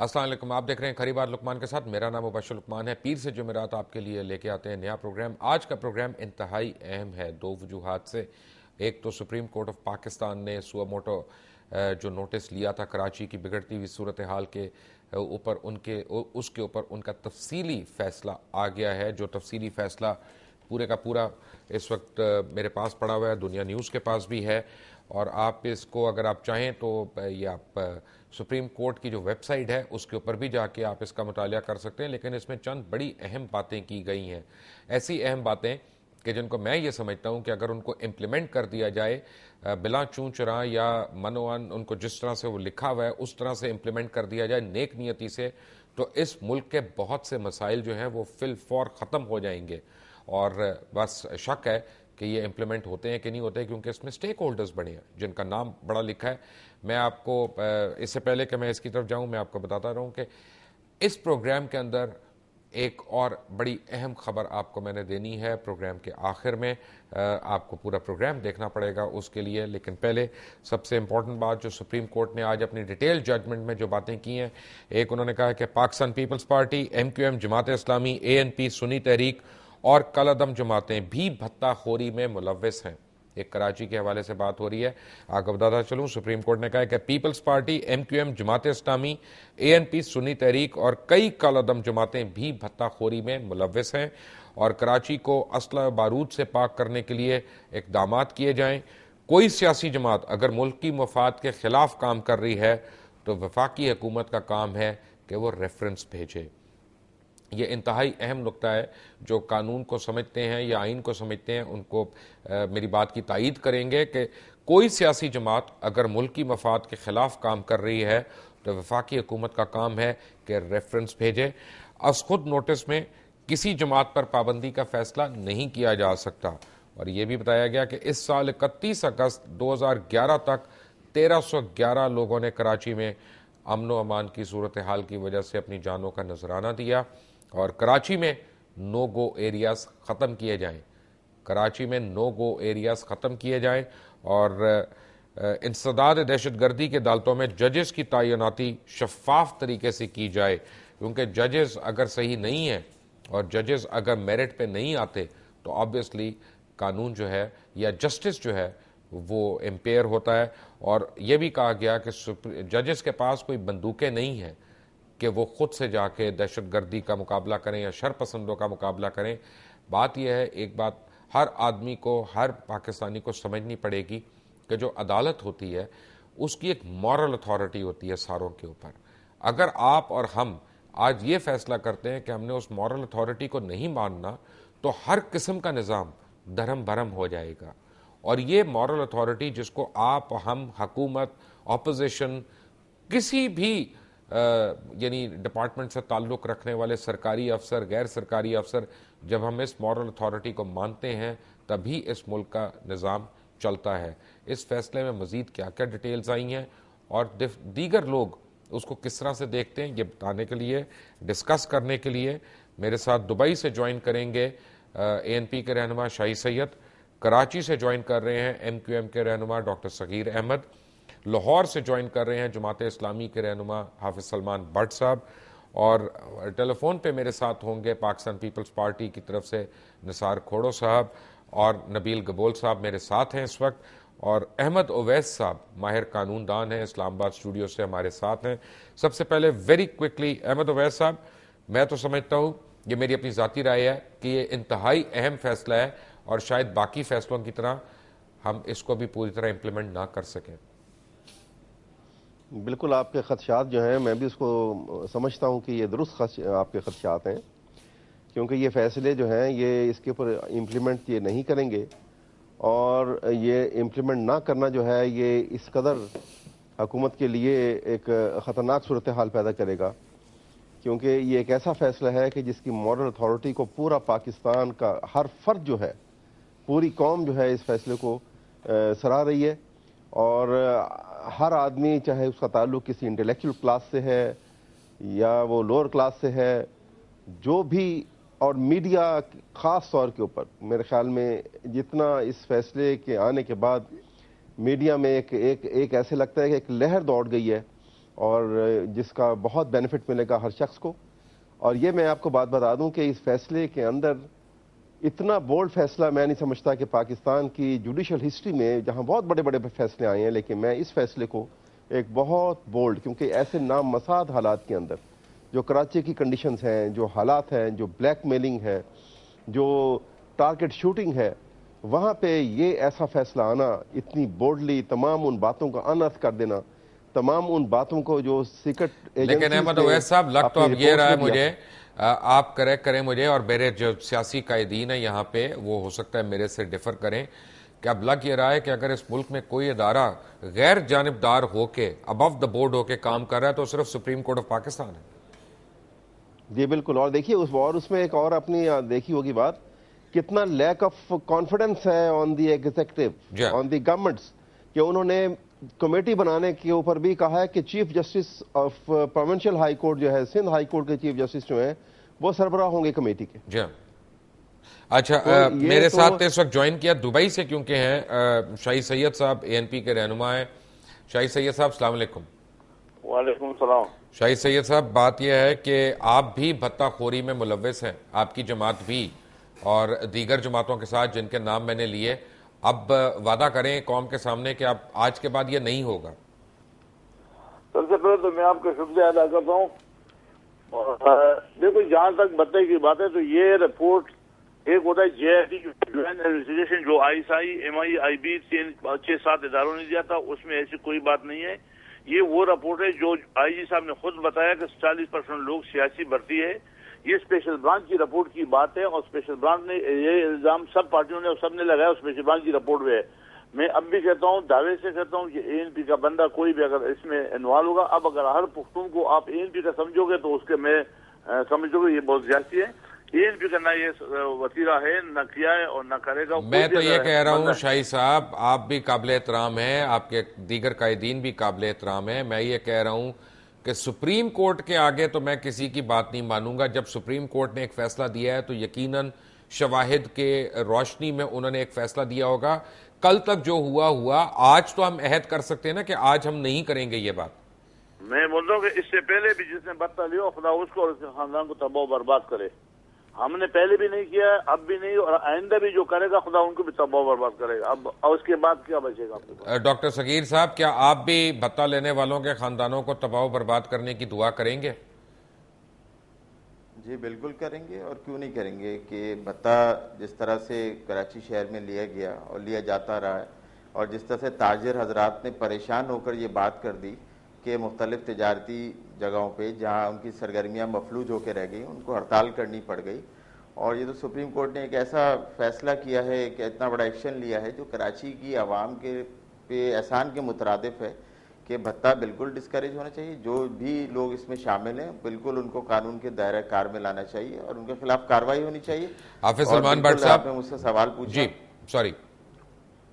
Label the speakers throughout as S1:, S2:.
S1: السلام علیکم، آپ دیکھ رہے ہیں کھری بات لقمان کے ساتھ. میرا نام مبشر لقمان ہے. پیر سے جمعرات آپ کے لیے لے کے آتے ہیں نیا پروگرام. آج کا پروگرام انتہائی اہم ہے دو وجوہات سے. ایک تو سپریم کورٹ آف پاکستان نے سوا موٹو جو نوٹس لیا تھا کراچی کی بگڑتی ہوئی صورتحال کے اوپر اس کے اوپر ان کا تفصیلی فیصلہ آ گیا ہے. جو تفصیلی فیصلہ پورے کا پورا اس وقت میرے پاس پڑا ہوا ہے, دنیا نیوز کے پاس بھی ہے, اور آپ اس کو اگر آپ چاہیں تو یہ آپ سپریم کورٹ کی جو ویب سائٹ ہے اس کے اوپر بھی جا کے آپ اس کا مطالعہ کر سکتے ہیں. لیکن اس میں چند بڑی اہم باتیں کی گئی ہیں, ایسی اہم باتیں کہ جن کو میں یہ سمجھتا ہوں کہ اگر ان کو امپلیمنٹ کر دیا جائے بلا چوں چراں یا منوان, ان کو جس طرح سے وہ لکھا ہوا ہے اس طرح سے امپلیمنٹ کر دیا جائے نیک نیتی سے, تو اس ملک کے بہت سے مسائل جو ہیں وہ فی الفور ختم ہو جائیں گے. اور بس شک ہے کہ یہ امپلیمنٹ ہوتے ہیں کہ نہیں ہوتے, کیونکہ اس میں سٹیک ہولڈرز بڑے ہیں جن کا نام بڑا لکھا ہے. میں آپ کو اس سے پہلے کہ میں اس کی طرف جاؤں میں آپ کو بتاتا رہوں کہ اس پروگرام کے اندر ایک اور بڑی اہم خبر آپ کو میں نے دینی ہے پروگرام کے آخر میں. آپ کو پورا پروگرام دیکھنا پڑے گا اس کے لیے, لیکن پہلے سب سے امپورٹنٹ بات جو سپریم کورٹ نے آج اپنی ڈیٹیل ججمنٹ میں جو باتیں کی ہیں, ایک انہوں نے کہا کہ Pakistan Peoples Party, M Q M, Jamaat Islami, اے این پی, سنی تحریک اور کل عدم جماعتیں بھی بھتہ خوری میں ملوث ہیں. ایک کراچی کے حوالے سے بات ہو رہی ہے, آپ کو بتاتا چلوں سپریم کورٹ نے کہا ہے کہ Peoples Party, M Q M, Jamaat Islami, اے این پی, سنی تحریک اور کئی کل عدم جماعتیں بھی بھتہ خوری میں ملوث ہیں, اور کراچی کو اسلحہ بارود سے پاک کرنے کے لیے اقدامات کیے جائیں. کوئی سیاسی جماعت اگر ملکی مفاد کے خلاف کام کر رہی ہے تو وفاقی حکومت کا کام ہے کہ وہ ریفرنس بھیجے. یہ انتہائی اہم نقطہ ہے. جو قانون کو سمجھتے ہیں یا آئین کو سمجھتے ہیں ان کو میری بات کی تائید کریں گے کہ کوئی سیاسی جماعت اگر ملکی مفاد کے خلاف کام کر رہی ہے تو وفاقی حکومت کا کام ہے کہ ریفرنس بھیجے. از خود نوٹس میں کسی جماعت پر پابندی کا فیصلہ نہیں کیا جا سکتا, اور یہ بھی بتایا گیا کہ اس سال 31 اگست 2011 تک 1311 لوگوں نے کراچی میں امن و امان کی صورتحال کی وجہ سے اپنی جانوں کا نذرانہ دیا, اور کراچی میں نو گو ایریاز ختم کیے جائیں. کراچی میں نو گو ایریاز ختم کیے جائیں, اور انسداد دہشت گردی کے عدالتوں میں ججز کی تعیناتی شفاف طریقے سے کی جائے, کیونکہ ججز اگر صحیح نہیں ہیں اور ججز اگر میرٹ پہ نہیں آتے تو آبویسلی قانون جو ہے یا جسٹس جو ہے وہ امپیئر ہوتا ہے. اور یہ بھی کہا گیا کہ ججز کے پاس کوئی بندوقیں نہیں ہیں کہ وہ خود سے جا کے دہشت گردی کا مقابلہ کریں یا شر پسندوں کا مقابلہ کریں. بات یہ ہے, ایک بات ہر آدمی کو, ہر پاکستانی کو سمجھنی پڑے گی کہ جو عدالت ہوتی ہے اس کی ایک مورل اتھارٹی ہوتی ہے ساروں کے اوپر. اگر آپ اور ہم آج یہ فیصلہ کرتے ہیں کہ ہم نے اس مورل اتھارٹی کو نہیں ماننا تو ہر قسم کا نظام دھرم بھرم ہو جائے گا. اور یہ مورل اتھارٹی جس کو آپ, ہم, حکومت, اپوزیشن, کسی بھی یعنی ڈپارٹمنٹ سے تعلق رکھنے والے سرکاری افسر, غیر سرکاری افسر, جب ہم اس مورل اتھارٹی کو مانتے ہیں تبھی اس ملک کا نظام چلتا ہے. اس فیصلے میں مزید کیا کیا ڈیٹیلز آئی ہیں اور دیگر لوگ اس کو کس طرح سے دیکھتے ہیں, یہ بتانے کے لیے, ڈسکس کرنے کے لیے میرے ساتھ دبئی سے جوائن کریں گے اے این پی کے رہنما شاہی سید, کراچی سے جوائن کر رہے ہیں ایم کیو ایم کے رہنما ڈاکٹر صغیر احمد, لاہور سے جوائن کر رہے ہیں جماعت اسلامی کے رہنما حافظ سلمان بٹ صاحب, اور ٹیلی فون پہ میرے ساتھ ہوں گے پاکستان پیپلز پارٹی کی طرف سے نثار کھوڑو صاحب اور نبیل گبول صاحب میرے ساتھ ہیں اس وقت, اور احمد اویس صاحب ماہر قانون دان ہیں, اسلام آباد اسٹوڈیو سے ہمارے ساتھ ہیں. سب سے پہلے ویری کوئکلی احمد اویس صاحب, میں تو سمجھتا ہوں, یہ میری اپنی ذاتی رائے ہے کہ یہ انتہائی اہم فیصلہ ہے اور شاید باقی فیصلوں کی طرح ہم اس کو بھی پوری طرح امپلیمنٹ نہ کر سکیں.
S2: بالکل, آپ کے خدشات جو ہیں میں بھی اس کو سمجھتا ہوں کہ یہ درست آپ کے خدشات ہیں, کیونکہ یہ فیصلے جو ہیں یہ اس کے اوپر امپلیمنٹ یہ نہیں کریں گے, اور یہ امپلیمنٹ نہ کرنا جو ہے یہ اس قدر حکومت کے لیے ایک خطرناک صورتحال پیدا کرے گا, کیونکہ یہ ایک ایسا فیصلہ ہے کہ جس کی مورل اتھارٹی کو پورا پاکستان کا ہر فرد جو ہے, پوری قوم جو ہے اس فیصلے کو سراہ رہی ہے. اور ہر آدمی چاہے اس کا تعلق کسی انٹلیکچوئل کلاس سے ہے یا وہ لوور کلاس سے ہے, جو بھی, اور میڈیا خاص طور کے اوپر میرے خیال میں جتنا اس فیصلے کے آنے کے بعد میڈیا میں ایک ایسے لگتا ہے کہ ایک لہر دوڑ گئی ہے, اور جس کا بہت بینیفٹ ملے گا ہر شخص کو. اور یہ میں آپ کو بات بتا دوں کہ اس فیصلے کے اندر اتنا بولڈ فیصلہ میں نہیں سمجھتا کہ پاکستان کی جوڈیشل ہسٹری میں، جہاں بہت بڑے بڑے فیصلے آئے ہیں، لیکن میں اس فیصلے کو ایک بہت بولڈ، کیونکہ ایسے نامساعد حالات کے اندر جو کراچی کی کنڈیشنز ہیں، جو حالات ہیں، جو بلیک میلنگ ہے، جو ٹارگٹ شوٹنگ ہے، وہاں پہ یہ ایسا فیصلہ آنا، اتنی بولڈلی تمام ان باتوں کو انرتھ کر دینا، تمام ان باتوں کو جو سیکرٹ
S1: لیکن احمد اویس صاحب لگ تو اب یہ رہا ہے مجھے، آپ کریکٹ کریں مجھے، اور میرے جو سیاسی قائدین ہیں یہاں پہ وہ ہو سکتا ہے میرے سے ڈیفر کریں، کہ اب لگ یہ رہا ہے کہ اگر اس ملک میں کوئی ادارہ غیر جانبدار ہو کے ابو دا بورڈ ہو کے کام کر رہا ہے تو صرف سپریم کورٹ آف پاکستان ہے.
S2: جی بالکل. اور دیکھیے اس میں ایک اور اپنی دیکھی ہوگی بات، کتنا لیک آف کانفیڈنس ہے آن دی ایگزیکٹو، آن دی گورنمنٹس، کہ انہوں نے کمیٹی بنانے کے اوپر بھی کہا ہے کہ chief justice of provincial high court جو ہے، سندھ ہائی کورٹ کے چیف جسٹس جو ہیں وہ سربراہ ہوں گے کمیٹی کے.
S1: جی اچھا، میرے ساتھ اس وقت جوائن کیا دبئی سے کیونکہ ہیں شاہی سید صاحب، اے این پی کے رہنما ہیں. شاہی سید صاحب السلام علیکم.
S3: وعلیکم السلام.
S1: شاہی سید صاحب، بات یہ ہے کہ آپ بھی بھتہ خوری میں ملوث ہیں، آپ کی جماعت بھی، اور دیگر جماعتوں کے ساتھ جن کے نام میں نے لیے. اب وعدہ کریں قوم کے سامنے کہ اب آج کے بعد یہ نہیں ہوگا.
S3: سب سے پہلے تو میں آپ کا شکریہ ادا کرتا ہوں. دیکھو جہاں تک بتائی کی بات ہے تو یہ رپورٹ ایک ہوتا ہے J F T joint investigation جو I S I, M I, I B 6-7 اداروں نے دیا تھا، اس میں ایسی کوئی بات نہیں ہے. یہ وہ رپورٹ ہے جو آئی جی صاحب نے خود بتایا کہ 40% لوگ سیاسی بھرتی ہے. یہ اسپیشل برانچ کی رپورٹ کی بات ہے، اور اسپیشل برانچ نے یہ الزام سب پارٹیوں نے اور سب نے لگایا اسپیشل برانچ کی رپورٹ میں ہے. میں اب بھی کہتا ہوں، دعوے سے کہتا ہوں کہ اے این پی کا بندہ کوئی بھی اگر اس میں انوالو ہوگا، اب اگر ہر پختون کو آپ اے این پی کا سمجھو گے تو اس کے میں سمجھو گے یہ بہت زیادتی ہے. اے این پی کا نہ یہ وسیلہ ہے، نہ کیا ہے اور نہ کرے گا.
S1: میں تو یہ کہہ رہا ہوں شاہی صاحب، آپ بھی قابل احترام ہیں، آپ کے دیگر قائدین بھی قابل احترام ہیں. میں یہ کہہ رہا ہوں کہ سپریم کورٹ کے آگے تو میں کسی کی بات نہیں مانوں گا. جب سپریم کورٹ نے ایک فیصلہ دیا ہے تو یقیناً شواہد کے روشنی میں انہوں نے ایک فیصلہ دیا ہوگا. کل تک جو ہوا، آج تو ہم عہد کر سکتے ہیں نا کہ آج ہم نہیں کریں گے یہ بات.
S3: میں بولتا ہوں کہ اس سے پہلے بھی جس نے بدلہ لیا خدا اس کو اور اس کے خاندان کو تباہ و برباد کرے. ہم نے پہلے بھی نہیں کیا، اب بھی نہیں، اور آئندہ بھی جو کرے گا خدا ان کو بھی تباہ و برباد کرے گا. اب اس کے بعد کیا بچے گا آپ کے پاس؟
S1: ڈاکٹر صغیر صاحب، کیا آپ بھی بھتہ لینے والوں کے خاندانوں کو تباہ و برباد کرنے کی دعا کریں گے؟
S4: جی بالکل کریں گے، اور کیوں نہیں کریں گے. کہ بھتہ جس طرح سے کراچی شہر میں لیا گیا اور لیا جاتا رہا ہے، اور جس طرح سے تاجر حضرات نے پریشان ہو کر یہ بات کر دی کہ مختلف تجارتی جگہوں پہ جہاں ان کی سرگرمیاں مفلوج ہو کے رہ گئی ان کو ہڑتال کرنی پڑ گئی. اور یہ تو سپریم کورٹ نے ایک ایسا فیصلہ کیا ہے کہ اتنا بڑا ایکشن لیا ہے جو کراچی کی عوام کے پہ احسان کے مترادف ہے کہ بھتہ بالکل ڈسکریج ہونا چاہیے. جو بھی لوگ اس میں شامل ہیں بالکل ان کو قانون کے دائرہ کار میں لانا چاہیے اور ان کے خلاف کارروائی ہونی چاہیے.
S1: حافظ سلمان بٹ صاحب،
S4: آپ نے مجھ سے سوال پوچھا.
S1: جی سوری،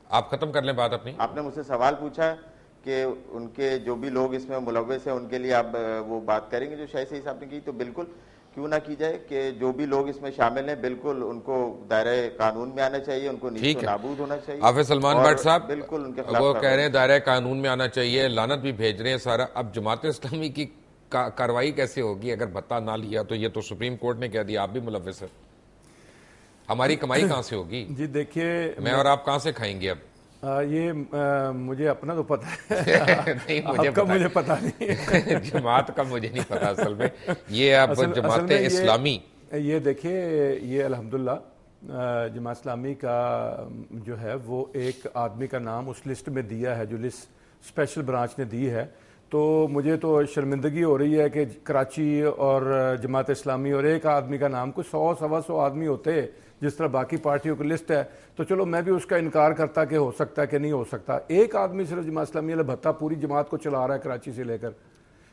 S1: آپ ختم کر لیں بات اپنی.
S4: آپ نے مجھ سے سوال پوچھا کہ ان کے جو بھی لوگ اس میں ملوث ہیں ان کے لیے آپ وہ بات کریں گے جو شاہی صحیح صاحب نے کی. تو بالکل کیوں نہ کی جائے کہ جو بھی لوگ اس میں شامل ہیں بالکل ان کو دائرہ قانون میں آنا چاہیے، ان کو نیست و نابود ہونا چاہیے.
S1: حافظ سلمان بٹ صاحب
S4: بالکل ان کے خلاف
S1: وہ کہہ رہے ہیں دائرہ قانون میں آنا چاہیے، لعنت بھی بھیج رہے ہیں سارا. اب جماعت اسلامی کی کارروائی کیسے ہوگی اگر بھتہ نہ لیا تو؟ یہ تو سپریم کورٹ نے کہہ دیا آپ بھی ملوث ہیں. ہماری کمائی کہاں سے ہوگی؟
S5: جی دیکھیے،
S1: میں اور آپ کہاں سے کھائیں گے اب؟
S5: یہ مجھے اپنا تو پتہ ہے، آپ کا مجھے پتہ نہیں.
S1: جماعت کا مجھے نہیں پتا اصل میں. یہ اب جماعت اسلامی،
S5: یہ دیکھیے، یہ الحمدللہ جماعت اسلامی کا جو ہے وہ ایک آدمی کا نام اس لسٹ میں دیا ہے جو لسٹ اسپیشل برانچ نے دی ہے. تو مجھے تو شرمندگی ہو رہی ہے کہ کراچی اور جماعت اسلامی اور ایک آدمی کا نام، کوئی 100-125 آدمی ہوتے جس طرح باقی پارٹیوں کی لسٹ ہے. تو چلو میں بھی اس کا انکار کرتا کہ ہو سکتا ہے کہ نہیں ہو سکتا. ایک آدمی صرف جماعت اسلامی والا بھتہ پوری جماعت کو چلا رہا ہے کراچی سے لے کر.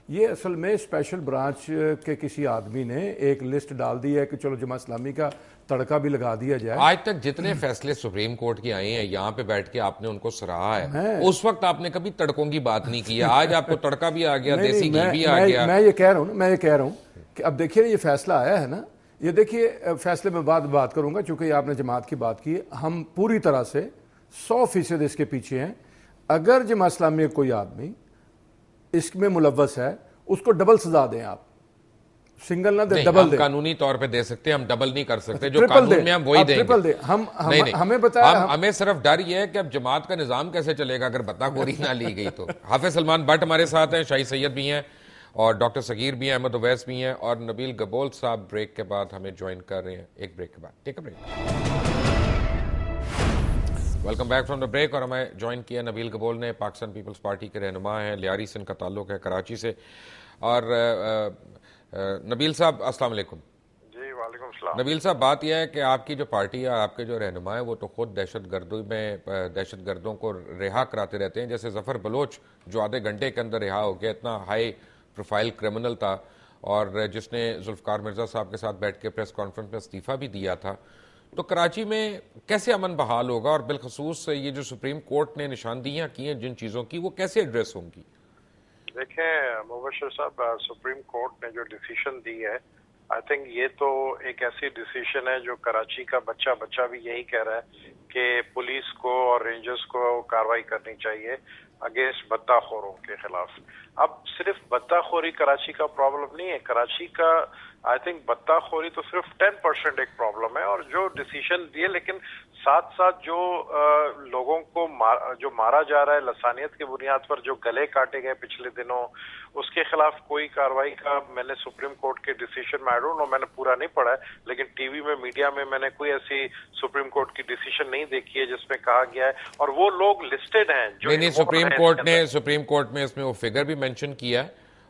S5: یہ اصل میں اسپیشل برانچ کے کسی آدمی نے ایک لسٹ ڈال دی ہے کہ چلو جماعت اسلامی کا تڑکا بھی لگا دیا جائے.
S1: آج تک جتنے فیصلے سپریم کورٹ کی آئے ہیں یہاں پہ بیٹھ کے آپ نے ان کو سراہا ہے، اس وقت آپ نے کبھی تڑکوں کی بات نہیں کی. آج آپ کو تڑکا بھی آ گیا، دیسی گھی بھی آ گیا.
S5: میں یہ کہہ رہا ہوں کہ اب دیکھیے یہ فیصلہ آیا ہے نا، یہ دیکھیے فیصلے میں بات کروں گا چونکہ یہ آپ نے جماعت کی بات کی ہے. ہم پوری طرح سے 100% اس کے پیچھے ہیں. اگر جماعت اسلامی کوئی آدمی اس میں ملوث ہے اس کو ڈبل سزا دیں آپ, سنگل نہ دیں,
S1: نہیں,
S5: ڈبل
S1: ہم
S5: دیں.
S1: قانونی طور پہ دے سکتے ہیں, ہم ڈبل نہیں کر سکتے, جو
S5: ٹرپل
S1: قانون
S5: دیں,
S1: میں ہم وہی
S5: آپ
S1: دیں
S5: ٹرپل دیں.
S1: گے.
S5: ہمیں بتایا,
S1: ہمیں صرف ڈر یہ ہے کہ اب جماعت کا نظام کیسے چلے گا اگر بطہ خوری نہ لی گئی تو. حافظ سلمان بٹ ہمارے ساتھ ہیں, شاہی سید بھی ہیں, اور ڈاکٹر صغیر بھی ہیں, احمد اویس بھی ہیں, اور نبیل گبول صاحب بریک کے بعد ہمیں جوائن کر رہے ہیں. ایک بریک کے بعد, take a break. Welcome back from the break. اور ہمیں جوائن کیا نبیل گبول نے, پاکستان پیپلز پارٹی کے رہنما ہیں, لیاری سے ان کا تعلق ہے, کراچی سے. اور نبیل صاحب السلام علیکم.
S6: جی وعلیکم السلام.
S1: نبیل صاحب, بات یہ ہے کہ آپ کی جو پارٹی ہے, آپ کے جو رہنما ہیں, وہ تو خود دہشت گردوں کو رہا کراتے رہتے ہیں. جیسے ظفر بلوچ جو آدھے گھنٹے کے اندر رہا ہو گیا, اتنا ہائی پروفائل کرمنل تھا, اور جس نے ذوالفقار مرزا صاحب کے ساتھ بیٹھ کے پریس کانفرنس میں استعفیٰ بھی دیا تھا. تو کراچی میں کیسے امن بحال ہوگا, اور بالخصوص یہ جو سپریم کورٹ نے نشاندہیاں کی ہیں جن چیزوں کی, وہ کیسے ایڈریس ہوں گی؟
S6: دیکھیں مبشر صاحب, سپریم کورٹ نے جو ڈیسیشن دی ہے, آئی تھنک یہ تو ایک ایسی ڈیسیشن ہے جو کراچی کا بچہ بھی یہی کہہ رہا ہے کہ پولیس کو اور رینجرز کو کارروائی کرنی چاہیے اگینسٹ بطہ خوروں کے خلاف. اب صرف بطہ خوری کراچی کا پرابلم نہیں ہے, کراچی کا آئی تھنک بطہ خوری تو صرف 10% ایک پرابلم ہے, اور جو ڈیسیشن دیے, لیکن ساتھ ساتھ جو لوگوں کو جو مارا جا رہا ہے لسانیت کی بنیاد پر, جو گلے کاٹے گئے پچھلے دنوں, اس کے خلاف کوئی کارروائی کا میں نے سپریم کورٹ کے ڈیسیشن میں, آئی ڈونٹ نو, میں نے پورا نہیں پڑھا ہے, لیکن ٹی وی میں میڈیا میں نے کوئی ایسی سپریم کورٹ کی ڈیسیشن نہیں دیکھی ہے جس میں کہا گیا ہے, اور وہ لوگ لسٹڈ ہیں جو
S1: نہیں, سپریم کورٹ نے اس میں وہ فگر بھی مینشن کیا,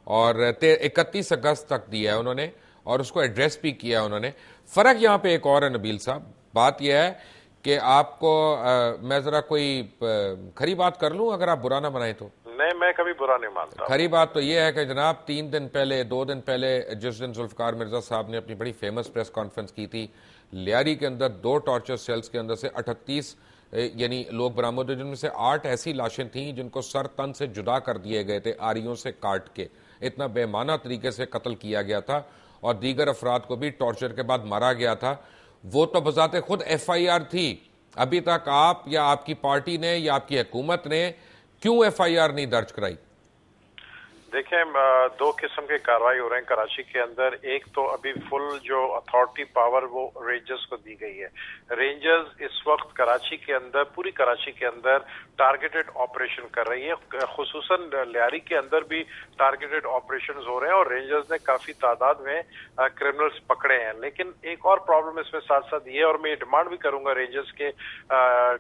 S1: اور 31 اگست تک دیا ہے انہوں نے, اور اس کو ایڈریس بھی کیا انہوں نے. فرق یہاں پہ ایک اور ہے نبیل صاحب, بات یہ ہے کہ آپ کو میں ذرا کوئی کھری بات کر لوں, اگر آپ برا نہ بنائیں تو.
S6: نہیں, میں کبھی برا نہیں مانتا.
S1: کھری بات تو یہ ہے کہ جناب 2 دن پہلے جس دن ذوالفقار مرزا صاحب نے اپنی بڑی فیمس پریس کانفرنس کی تھی, لیاری کے اندر 2 ٹارچر سیلز کے اندر سے 38 یعنی لوگ برآمد ہوئے, جن میں سے 8 ایسی لاشیں تھیں جن کو سر تن سے جدا کر دیے گئے تھے آریوں سے کاٹ کے, اتنا بے معنی طریقے سے قتل کیا گیا تھا, اور دیگر افراد کو بھی ٹارچر کے بعد مارا گیا تھا. وہ تو بذات خود FIR تھی. ابھی تک آپ یا آپ کی پارٹی نے یا آپ کی حکومت نے کیوں FIR نہیں درج کرائی؟
S6: دیکھیں 2 قسم کے کارروائی ہو رہے ہیں کراچی کے اندر. ایک تو ابھی فل جو اتھارٹی پاور وہ رینجرز کو دی گئی ہے. رینجرز اس وقت کراچی کے اندر, پوری کراچی کے اندر ٹارگیٹڈ آپریشن کر رہی ہے, خصوصاً لیاری کے اندر بھی ٹارگیٹڈ آپریشنز ہو رہے ہیں, اور رینجرز نے کافی تعداد میں کرمنلز پکڑے ہیں. لیکن ایک اور پرابلم اس میں ساتھ ساتھ یہ, اور میں ڈیمانڈ بھی کروں گا رینجرز کے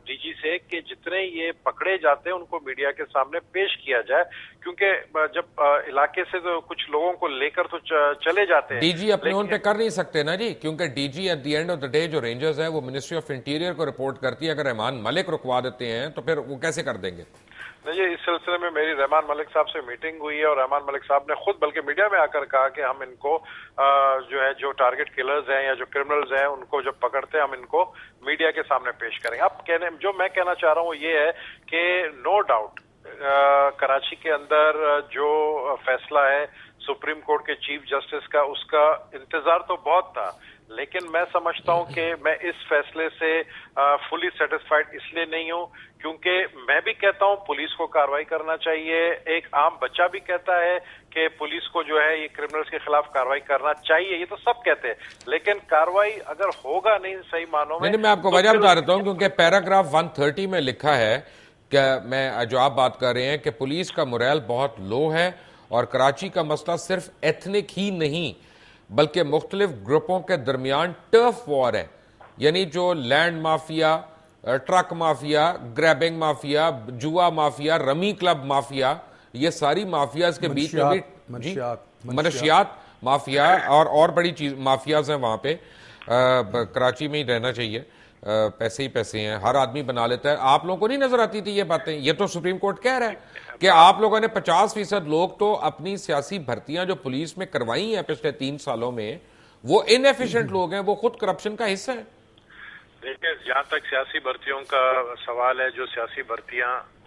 S6: DG سے, کہ جتنے یہ پکڑے جاتے ہیں ان کو میڈیا کے سامنے پیش کیا جائے, کیونکہ جب علاقے سے تو کچھ لوگوں کو لے کر تو چلے جاتے ہیں.
S1: ڈی جی اپنے ان پہ کر نہیں سکتے نا جی, کیونکہ D G at the end of the day جو رینجرز ہے وہ منسٹری آف انٹیریئر کو رپورٹ کرتی ہے. اگر رحمان ملک رکوا دیتے ہیں تو پھر وہ کیسے کر دیں گے؟
S6: نہیں, اس سلسلے میں میری رحمان ملک صاحب سے میٹنگ ہوئی ہے, اور رحمان ملک صاحب نے خود بلکہ میڈیا میں آ کر کہا کہ ہم ان کو جو ہے جو ٹارگٹ کلرز ہیں یا جو کرمنلز ہیں ان کو جب پکڑتے ہیں ہم ان کو میڈیا کے سامنے پیش کریں گے. اب جو میں کہنا چاہ رہا ہوں وہ یہ ہے کہ نو ڈاؤٹ کراچی کے اندر جو فیصلہ ہے سپریم کورٹ کے چیف جسٹس کا, اس کا انتظار تو بہت تھا, لیکن میں سمجھتا ہوں کہ میں اس فیصلے سے فلی سیٹسفائیڈ اس لیے نہیں ہوں کیونکہ میں بھی کہتا ہوں پولیس کو کارروائی کرنا چاہیے, ایک عام بچہ بھی کہتا ہے کہ پولیس کو جو ہے یہ کرمنلز کے خلاف کارروائی کرنا چاہیے, یہ تو سب کہتے ہیں, لیکن کارروائی اگر ہوگا نہیں صحیح معنوں میں
S1: آپ کو وجہ بتا دیتا ہوں, کیونکہ پیراگراف 130 میں لکھا ہے کہ میں جو آپ بات کر رہے ہیں کہ پولیس کا موریل بہت لو ہے, اور کراچی کا مسئلہ صرف ایتھنک ہی نہیں بلکہ مختلف گروپوں کے درمیان ٹرف وار ہے. یعنی جو land mafia, truck mafia, grabbing mafia, جوا مافیا, رمی کلب مافیا, یہ ساری مافیاز کے بیچ میں بھی منشیات مافیا اور بڑی چیز مافیاز ہیں وہاں پہ. کراچی میں ہی رہنا چاہیے, پیسے ہی پیسے ہیں, ہر آدمی بنا لیتا ہے. آپ لوگوں کو نہیں نظر آتی تھی یہ باتیں؟ یہ تو سپریم کورٹ کہہ رہا ہے کہ آپ لوگوں نے 50% لوگ تو اپنی سیاسی بھرتیاں جو پولیس میں کروائی ہیں پچھلے 3 سالوں میں, وہ انیفیشنٹ لوگ ہیں, وہ خود کرپشن کا حصہ ہیں.
S6: دیکھیں, جہاں تک سیاسی بھرتیوں کا سوال ہے, جو سیاسی بھرتیاں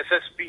S6: SSP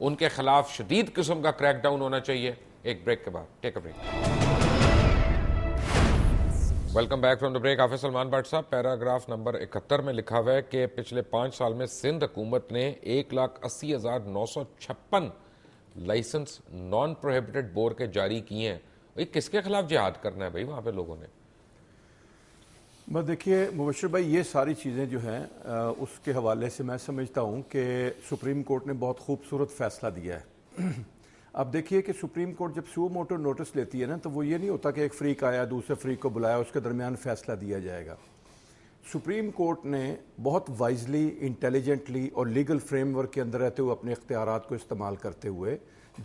S1: ان کے خلاف شدید قسم کا کریک ڈاؤن ہونا چاہیے. ایک بریک کے بعد take a break. Welcome back from the break. Hafiz Salman Butt sahab, paragraph number 71 میں لکھا ہوا ہے کہ پچھلے 5 سال میں سندھ حکومت نے 1,80,956 لائسنس نان پروہیبٹڈ بور کے جاری کیے ہیں. کس کے خلاف جہاد کرنا ہے بھائی وہاں پہ لوگوں نے؟
S5: بس دیکھیے مبشر بھائی, یہ ساری چیزیں جو ہیں اس کے حوالے سے میں سمجھتا ہوں کہ سپریم کورٹ نے بہت خوبصورت فیصلہ دیا ہے. اب دیکھیے کہ سپریم کورٹ جب سو موٹو نوٹس لیتی ہے نا, تو وہ یہ نہیں ہوتا کہ ایک فریق آیا دوسرے فریق کو بلایا اس کے درمیان فیصلہ دیا جائے گا. سپریم کورٹ نے بہت وائزلی, انٹیلیجنٹلی اور لیگل فریم ورک کے اندر رہتے ہوئے اپنے اختیارات کو استعمال کرتے ہوئے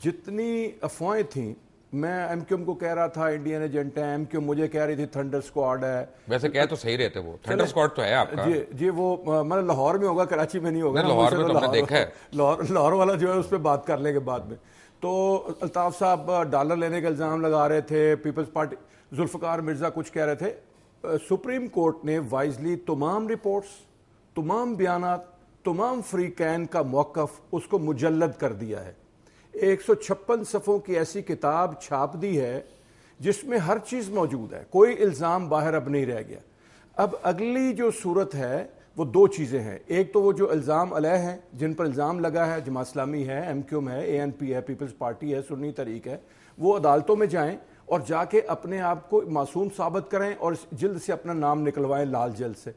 S5: جتنی افواہیں تھیں, میں ایم کیو ایم کو کہہ رہا تھا انڈین ایجنٹ ہے, ایم کیو ایم مجھے کہہ رہی تھی تھنڈر سکواڈ ہے.
S1: ویسے کہہ تو صحیح رہتے, وہ تھنڈر سکواڈ تو ہے آپ کا.
S5: جی وہ مطلب لاہور میں ہوگا, کراچی میں نہیں ہوگا.
S1: لاہور میں تو ہم نے دیکھا ہے.
S5: لاہور والا جو ہے اس پہ بات کر لیں گے بعد میں. تو الطاف صاحب ڈالر لینے کا الزام لگا رہے تھے, پیپلز پارٹی ذوالفقار مرزا کچھ کہہ رہے تھے. سپریم کورٹ نے وائزلی تمام رپورٹس, تمام بیانات, تمام فریقین کا موقف اس کو مجلد کر دیا ہے. 156 صفحوں کی ایسی کتاب چھاپ دی ہے جس میں ہر چیز موجود ہے, کوئی الزام باہر اب نہیں رہ گیا. اب اگلی جو صورت ہے وہ 2 چیزیں ہیں. ایک تو وہ جو الزام علیہ ہیں, جن پر الزام لگا ہے, جماعت اسلامی ہے, ایم کیو ایم ہے, اے این پی ہے, پیپلز پارٹی ہے, سنی تحریک ہے, وہ عدالتوں میں جائیں اور جا کے اپنے آپ کو معصوم ثابت کریں اور جلد سے اپنا نام نکلوائیں لال جلد سے.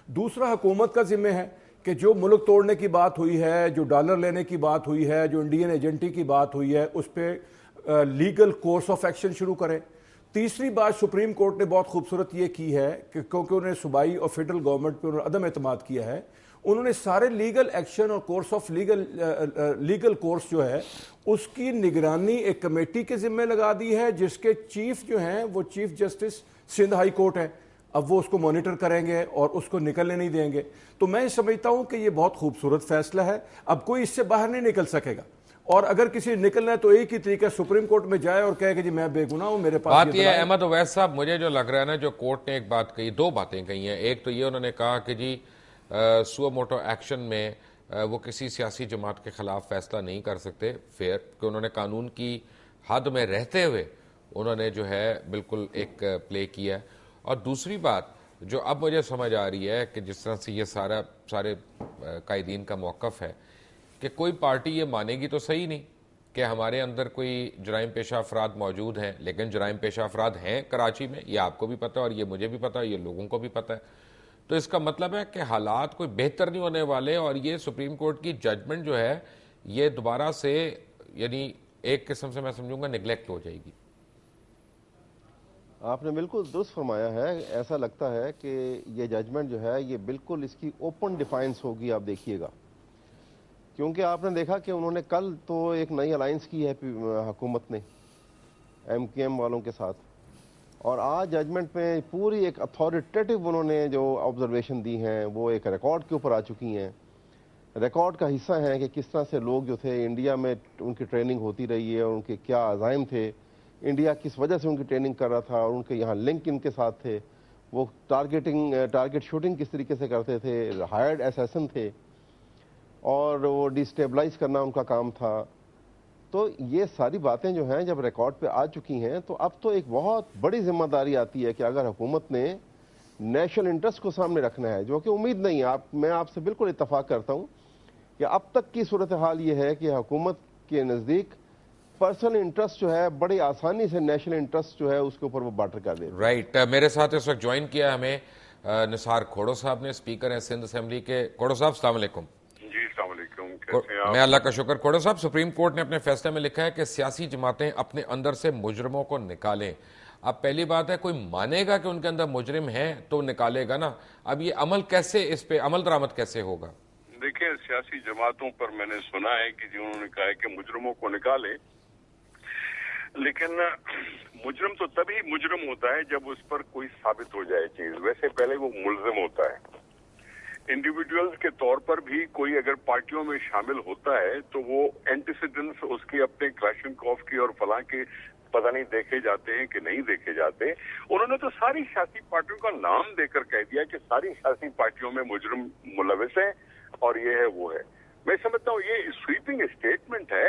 S5: دوسرا حکومت کا ذمہ ہے کہ جو ملک توڑنے کی بات ہوئی ہے, جو ڈالر لینے کی بات ہوئی ہے, جو انڈین ایجنٹی کی بات ہوئی ہے, اس پہ لیگل کورس آف ایکشن شروع کرے. تیسری بات سپریم کورٹ نے بہت خوبصورت یہ کی ہے کہ کیونکہ انہوں نے صوبائی اور فیڈرل گورنمنٹ پہ عدم اعتماد کیا ہے, انہوں نے سارے لیگل ایکشن اور کورس آف لیگل کورس جو ہے اس کی نگرانی ایک کمیٹی کے ذمہ لگا دی ہے, جس کے چیف جو ہیں وہ chief justice Sindh high court ہے. اب وہ اس کو مانیٹر کریں گے اور اس کو نکلنے نہیں دیں گے. تو میں سمجھتا ہوں کہ یہ بہت خوبصورت فیصلہ ہے. اب کوئی اس سے باہر نہیں نکل سکے گا, اور اگر کسی نکلنا ہے تو ایک ہی طریقہ سپریم کورٹ میں جائے اور کہے کہ جی میں بے گناہ ہوں, میرے پاس.
S1: بات یہ ہے احمد اویس صاحب, مجھے جو لگ رہا ہے نا, جو کورٹ نے ایک بات کہی, 2 باتیں کہی ہیں. ایک تو یہ انہوں نے کہا کہ جی سو موٹو ایکشن میں وہ کسی سیاسی جماعت کے خلاف فیصلہ نہیں کر سکتے فیئر, کہ انہوں نے قانون کی حد میں رہتے ہوئے انہوں نے جو ہے بالکل ایک پلے کیا. اور دوسری بات جو اب مجھے سمجھ آ رہی ہے کہ جس طرح سے یہ سارے قائدین کا موقف ہے کہ کوئی پارٹی یہ مانے گی تو صحیح نہیں کہ ہمارے اندر کوئی جرائم پیشہ افراد موجود ہیں, لیکن جرائم پیشہ افراد ہیں کراچی میں, یہ آپ کو بھی پتہ ہے اور یہ مجھے بھی پتہ ہے, یہ لوگوں کو بھی پتہ ہے. تو اس کا مطلب ہے کہ حالات کوئی بہتر نہیں ہونے والے, اور یہ سپریم کورٹ کی ججمنٹ جو ہے یہ دوبارہ سے یعنی ایک قسم سے میں سمجھوں گا نیگلیکٹ ہو جائے گی.
S2: آپ نے بالکل درست فرمایا ہے. ایسا لگتا ہے کہ یہ ججمنٹ جو ہے یہ بالکل اس کی اوپن ڈیفائنس ہوگی, آپ دیکھیے گا. کیونکہ آپ نے دیکھا کہ انہوں نے کل تو ایک نئی الائنس کی ہے حکومت نے ایم کیو ایم والوں کے ساتھ, اور آج ججمنٹ میں پوری ایک اتھارٹیٹیو انہوں نے جو آبزرویشن دی ہیں وہ ایک ریکارڈ کے اوپر آ چکی ہیں. ریکارڈ کا حصہ ہیں کہ کس طرح سے لوگ جو تھے انڈیا میں ان کی ٹریننگ ہوتی رہی ہے, اور ان کے کیا عزائم تھے, انڈیا کس وجہ سے ان کی ٹریننگ کر رہا تھا, اور ان کے یہاں لنک ان کے ساتھ تھے, وہ ٹارگٹ شوٹنگ کس طریقے سے کرتے تھے, ہائرڈ ایسیسن تھے, اور وہ ڈیسٹیبلائز کرنا ان کا کام تھا. تو یہ ساری باتیں جو ہیں جب ریکارڈ پہ آ چکی ہیں تو اب تو ایک بہت بڑی ذمہ داری آتی ہے کہ اگر حکومت نے نیشنل انٹرسٹ کو سامنے رکھنا ہے, جو کہ امید نہیں ہے, میں آپ سے بالکل اتفاق کرتا ہوں کہ اب تک کی صورتحال یہ ہے کہ حکومت کے نزدیک پرسنل انٹرسٹ جو ہے بڑی آسانی سے نیشنل انٹرسٹ جو ہے اس کے اوپر وہ باٹر کر دے.
S1: رائٹ, میرے ساتھ اس وقت جوائن کیا ہمیں نثار کھوڑو صاحب نے, اسپیکر ہیں سندھ اسمبلی کے. کھوڑو صاحب السلام علیکم.
S7: جی السلام علیکم, کیسے ہیں آپ؟
S1: میں اللہ کا شکر. کھوڑو صاحب, سپریم کورٹ نے اپنے فیصلے میں لکھا ہے کہ سیاسی جماعتیں اپنے اندر سے مجرموں کو نکالیں. اب پہلی بات ہے, کوئی مانے گا کہ ان کے اندر مجرم ہیں تو نکالے گا نا. اب یہ عمل کیسے, اس پہ عمل درآمد کیسے ہوگا؟
S7: دیکھیں, سیاسی جماعتوں پر میں نے سنا ہے کہ جنہوں نے کہا ہے کہ مجرموں کو نکالے, لیکن مجرم تو تبھی مجرم ہوتا ہے جب اس پر کوئی ثابت ہو جائے چیز. ویسے پہلے وہ ملزم ہوتا ہے. انڈیویجولز کے طور پر بھی کوئی اگر پارٹیوں میں شامل ہوتا ہے تو وہ اینٹیسیڈنٹس اس کے اپنے کلاشنکوف کی اور فلاں کے پتہ نہیں دیکھے جاتے ہیں کہ نہیں دیکھے جاتے. انہوں نے تو ساری سیاسی پارٹیوں کا نام دے کر کہہ دیا کہ ساری سیاسی پارٹیوں میں مجرم ملوث ہیں اور یہ ہے وہ ہے. میں سمجھتا ہوں یہ سویپنگ اسٹیٹمنٹ ہے,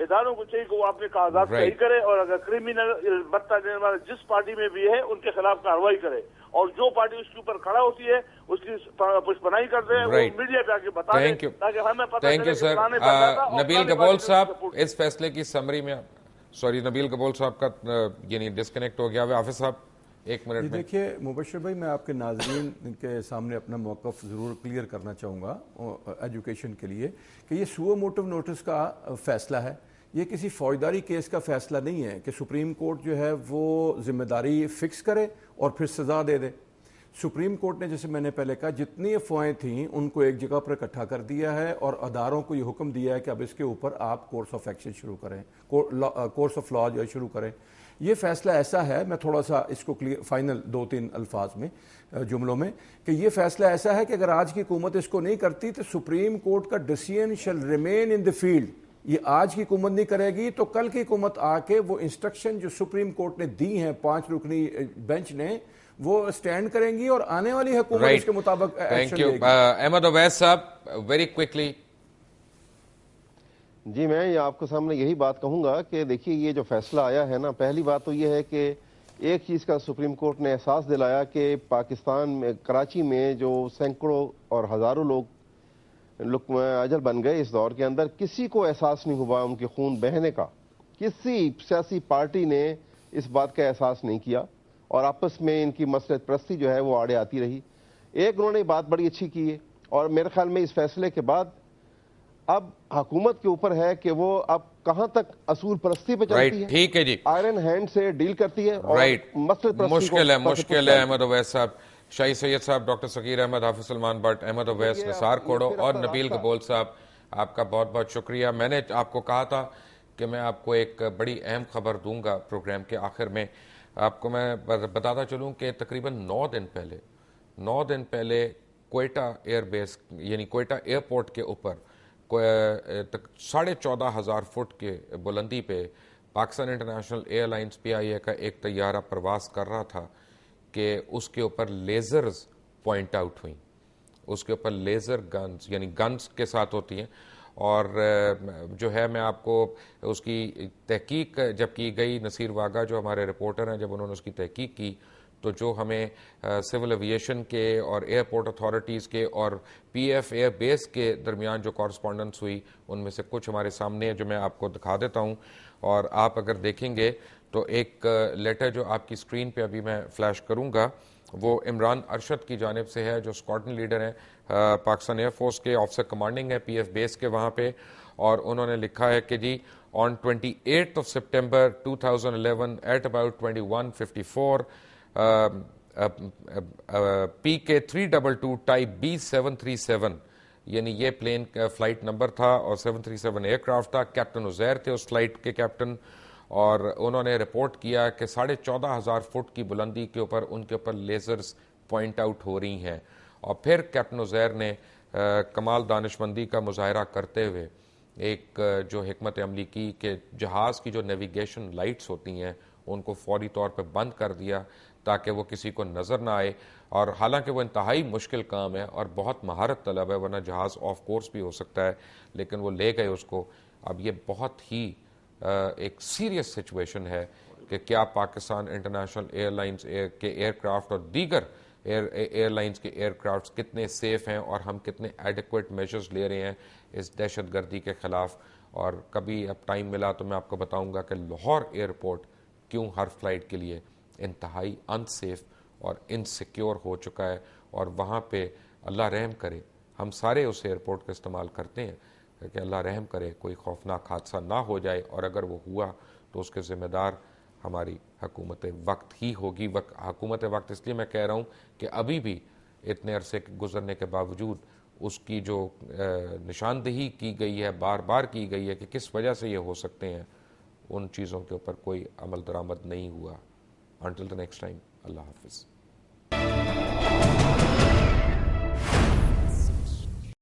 S3: اداروں کو چاہیے کہ وہ اپنے کاغذات صحیح کرے, اور اگر کرمنل بتہ دینے والا جس پارٹی میں بھی ہے ان کے خلاف کارروائی کرے, اور جو پارٹی اس کے اوپر کھڑا ہوتی ہے اس کی پشپنائی کر دے, وہ میڈیا پہ آ کے بتا دیں تاکہ ہمیں پتہ چلے کہ فلانے بندہ تھا.
S1: نبیل گبول صاحب, اس فیصلے کی سمری میں, سوری نبیل گبول صاحب کا یعنی ڈسکنیکٹ ہو گیا. حافظ صاحب ایک منٹ میں.
S5: دیکھیے مبشر بھائی, میں آپ کے ناظرین کے سامنے اپنا موقف ضرور کلیئر کرنا چاہوں گا ایجوکیشن کے لیے کہ یہ سو موٹو نوٹس کا فیصلہ ہے, یہ کسی فوجداری کیس کا فیصلہ نہیں ہے کہ سپریم کورٹ جو ہے وہ ذمہ داری فکس کرے اور پھر سزا دے دے. سپریم کورٹ نے, جیسے میں نے پہلے کہا, جتنی افواہیں تھیں ان کو ایک جگہ پر اکٹھا کر دیا ہے اور اداروں کو یہ حکم دیا ہے کہ اب اس کے اوپر آپ کورس آف ایکشن شروع کریں, کورس آف لا جو ہے شروع کریں. یہ فیصلہ ایسا ہے, میں تھوڑا سا اس کو فائنل 2-3 الفاظ میں جملوں میں, کہ یہ فیصلہ ایسا ہے کہ اگر آج کی حکومت اس کو نہیں کرتی تو سپریم کورٹ کا ڈیسیژن شل ریمین ان دی فیلڈ. یہ آج کی حکومت نہیں کرے گی تو کل کی حکومت آ کے وہ انسٹرکشن جو سپریم کورٹ نے دی ہیں 5 رکنی بینچ نے, وہ سٹینڈ کریں گی اور آنے والی حکومت اس کے مطابق ایکشن لے گی.
S1: احمد اویس صاحب ویری کوئکلی.
S2: جی, میں آپ کے سامنے یہی بات کہوں گا کہ دیکھیے یہ جو فیصلہ آیا ہے نا, پہلی بات تو یہ ہے کہ ایک چیز کا سپریم کورٹ نے احساس دلایا کہ پاکستان میں کراچی میں جو سینکڑوں اور ہزاروں لوگ اجل بن گئے اس دور کے اندر, کسی کو احساس نہیں ہوا ان کے خون بہنے کا. کسی سیاسی پارٹی نے اس بات کا احساس نہیں کیا اور آپس میں ان کی مصلحت پرستی جو ہے وہ آڑے آتی رہی. ایک انہوں نے بات بڑی اچھی کی ہے, اور میرے خیال میں اس فیصلے کے بعد اب حکومت کے اوپر ہے کہ وہ اب کہاں تک اصول پرستی پہ چلتی ہے,
S1: ٹھیک ہے جی,
S2: آئرن ہینڈ سے ڈیل کرتی ہے, اور مصلحت پرستی
S1: مشکل ہے. احمد اویس صاحب, شاہی سید صاحب, ڈاکٹر سکیر احمد, حافظ سلمان بٹ, احمد اویس, نثار کوڑو اور نبیل گبول صاحب, آپ کا بہت بہت شکریہ. میں نے آپ کو کہا تھا کہ میں آپ کو ایک بڑی اہم خبر دوں گا پروگرام کے آخر میں. آپ کو میں بتاتا چلوں کہ تقریباً 9 دن پہلے کوئٹہ ایئر بیس یعنی کوئٹہ ایئرپورٹ کے اوپر 14,500 فٹ کے بلندی پہ Pakistan international air lines PIA کا ایک طیارہ پرواز کر رہا تھا کہ اس کے اوپر لیزرز پوائنٹ آؤٹ ہوئیں. اس کے اوپر لیزر گنز یعنی گنز کے ساتھ ہوتی ہیں, اور جو ہے میں آپ کو اس کی تحقیق جب کی گئی, نصیر واگا جو ہمارے رپورٹر ہیں, جب انہوں نے اس کی تحقیق کی تو جو ہمیں سول ایویشن کے اور ایئرپورٹ اتھارٹیز کے اور PF ایئر بیس کے درمیان جو کورسپونڈنس ہوئی, ان میں سے کچھ ہمارے سامنے ہے جو میں آپ کو دکھا دیتا ہوں. اور آپ اگر دیکھیں گے تو ایک لیٹر جو آپ کی سکرین پہ ابھی میں فلیش کروں گا وہ عمران ارشد کی جانب سے ہے, جو اسکواڈرن لیڈر ہیں پاکستان ایئر فورس کے, آفیسر کمانڈنگ ہے PF بیس کے وہاں پہ. اور انہوں نے لکھا ہے کہ جی on 28th of September 2011 at about 21:54 PK 322 type B737 یعنی یہ پلین کا فلائٹ نمبر تھا اور 737 ایئر کرافٹ تھا. کیپٹن عزیر تھے اس فلائٹ کے کیپٹن, اور انہوں نے رپورٹ کیا کہ 14,500 فٹ کی بلندی کے اوپر ان کے اوپر لیزرز پوائنٹ آؤٹ ہو رہی ہیں. اور پھر کیپٹن عزیر نے کمال دانشمندی کا مظاہرہ کرتے ہوئے ایک جو حکمت عملی کی کہ جہاز کی جو نیویگیشن لائٹس ہوتی ہیں ان کو فوری طور پہ بند کر دیا تاکہ وہ کسی کو نظر نہ آئے. اور حالانکہ وہ انتہائی مشکل کام ہے اور بہت مہارت طلب ہے, ورنہ جہاز آف کورس بھی ہو سکتا ہے, لیکن وہ لے گئے اس کو. اب یہ بہت ہی ایک سیریس سچویشن ہے کہ کیا پاکستان انٹرنیشنل ایئر لائنز کے ایئر کرافٹ اور دیگر ایئر لائنز کے ایئر کرافٹس کتنے سیف ہیں اور ہم کتنے ایڈیکویٹ میجرز لے رہے ہیں اس دہشت گردی کے خلاف. اور کبھی اب ٹائم ملا تو میں آپ کو بتاؤں گا کہ لاہور ایئرپورٹ کیوں ہر فلائٹ کے لیے انتہائی ان سیف اور انسیکیور ہو چکا ہے. اور وہاں پہ اللہ رحم کرے, ہم سارے اس ایئرپورٹ کا استعمال کرتے ہیں کہ اللہ رحم کرے کوئی خوفناک حادثہ نہ ہو جائے, اور اگر وہ ہوا تو اس کے ذمہ دار ہماری حکومت وقت ہی ہوگی. حکومت وقت اس لیے میں کہہ رہا ہوں کہ ابھی بھی اتنے عرصے گزرنے کے باوجود اس کی جو نشاندہی کی گئی ہے, بار بار کی گئی ہے کہ کس وجہ سے یہ ہو سکتے ہیں, ان چیزوں کے اوپر کوئی عمل درآمد نہیں ہوا. Until the next time, Allah Hafiz.